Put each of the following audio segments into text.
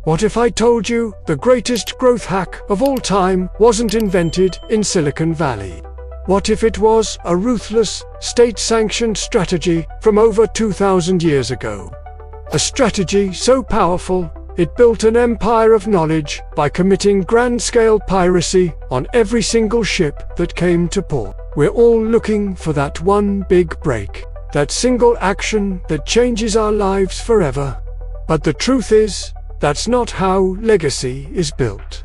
What if I told you the greatest growth hack of all time wasn't invented in Silicon Valley? What if it was a ruthless, state-sanctioned strategy from over 2,000 years ago? A strategy so powerful, it built an empire of knowledge by committing grand-scale piracy on every single ship that came to port. We're all looking for that one big break, that single action that changes our lives forever. But the truth is, that's not how legacy is built.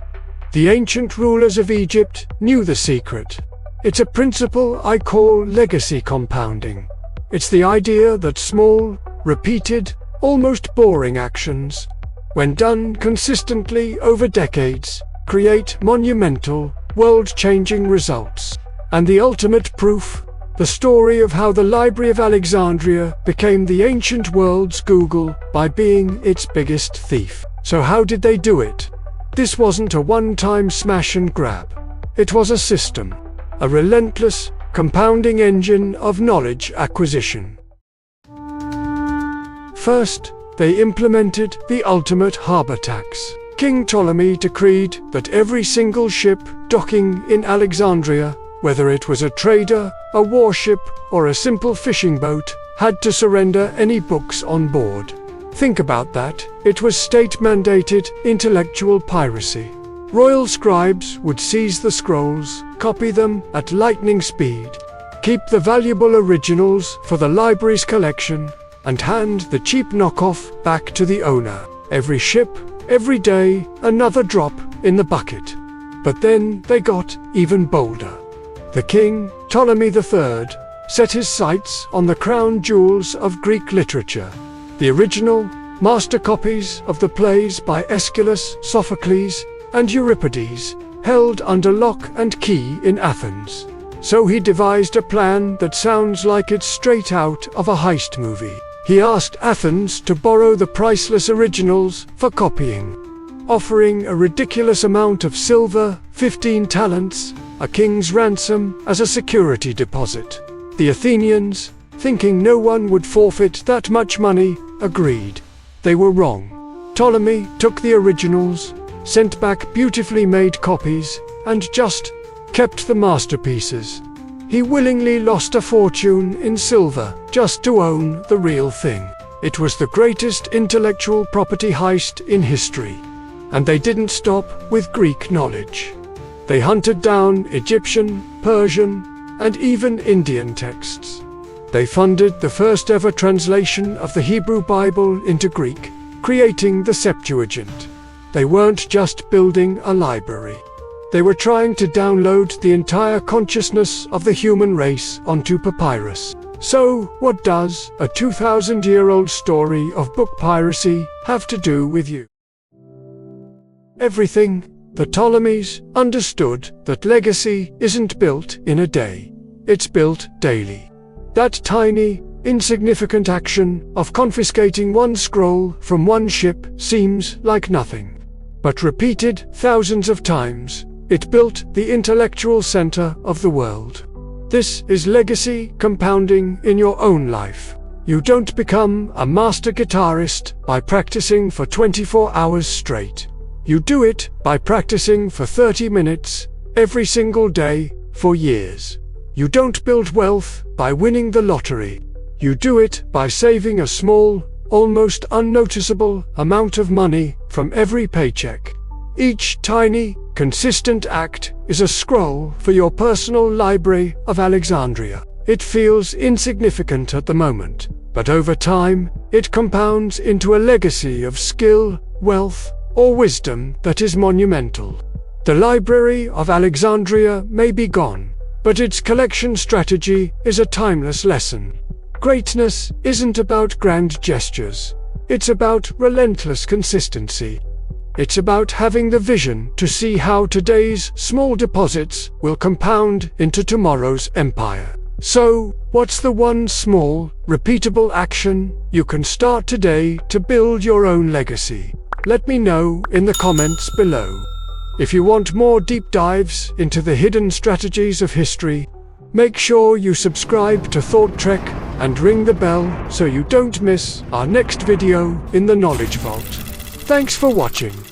The ancient rulers of Egypt knew the secret. It's a principle I call legacy compounding. It's the idea that small, repeated, almost boring actions, when done consistently over decades, create monumental, world-changing results. And the ultimate proof, the story of how the Library of Alexandria became the ancient world's Google by being its biggest thief. So how did they do it? This wasn't a one-time smash and grab. It was a system, a relentless, compounding engine of knowledge acquisition. First, they implemented the ultimate harbor tax. King Ptolemy decreed that every single ship docking in Alexandria, whether it was a trader, a warship, or a simple fishing boat, had to surrender any books on board. Think about that. It was state-mandated intellectual piracy. Royal scribes would seize the scrolls, copy them at lightning speed, keep the valuable originals for the library's collection, and hand the cheap knockoff back to the owner. Every ship, every day, another drop in the bucket. But then they got even bolder. The king, Ptolemy III, set his sights on the crown jewels of Greek literature. The original, master copies of the plays by Aeschylus, Sophocles, and Euripides, held under lock and key in Athens. So he devised a plan that sounds like it's straight out of a heist movie. He asked Athens to borrow the priceless originals for copying, offering a ridiculous amount of silver, 15 talents, a king's ransom, as a security deposit. The Athenians, thinking no one would forfeit that much money, agreed. They were wrong. Ptolemy took the originals, sent back beautifully made copies, and just kept the masterpieces. He willingly lost a fortune in silver just to own the real thing. It was the greatest intellectual property heist in history. And they didn't stop with Greek knowledge. They hunted down Egyptian, Persian, and even Indian texts. They funded the first ever translation of the Hebrew Bible into Greek, creating the Septuagint. They weren't just building a library. They were trying to download the entire consciousness of the human race onto papyrus. So, what does a 2,000-year-old story of book piracy have to do with you? Everything. The Ptolemies understood that legacy isn't built in a day. It's built daily. That tiny, insignificant action of confiscating one scroll from one ship seems like nothing. But repeated thousands of times, it built the intellectual center of the world. This is legacy compounding in your own life. You don't become a master guitarist by practicing for 24 hours straight. You do it by practicing for 30 minutes, every single day, for years. You don't build wealth by winning the lottery. You do it by saving a small, almost unnoticeable amount of money from every paycheck. Each tiny, consistent act is a scroll for your personal Library of Alexandria. It feels insignificant at the moment, but over time, it compounds into a legacy of skill, wealth, or wisdom that is monumental. The Library of Alexandria may be gone, but its collection strategy is a timeless lesson. Greatness isn't about grand gestures. It's about relentless consistency. It's about having the vision to see how today's small deposits will compound into tomorrow's empire. So, what's the one small, repeatable action you can start today to build your own legacy? Let me know in the comments below. If you want more deep dives into the hidden strategies of history, make sure you subscribe to Thought Trek and ring the bell so you don't miss our next video in the Knowledge Vault. Thanks for watching.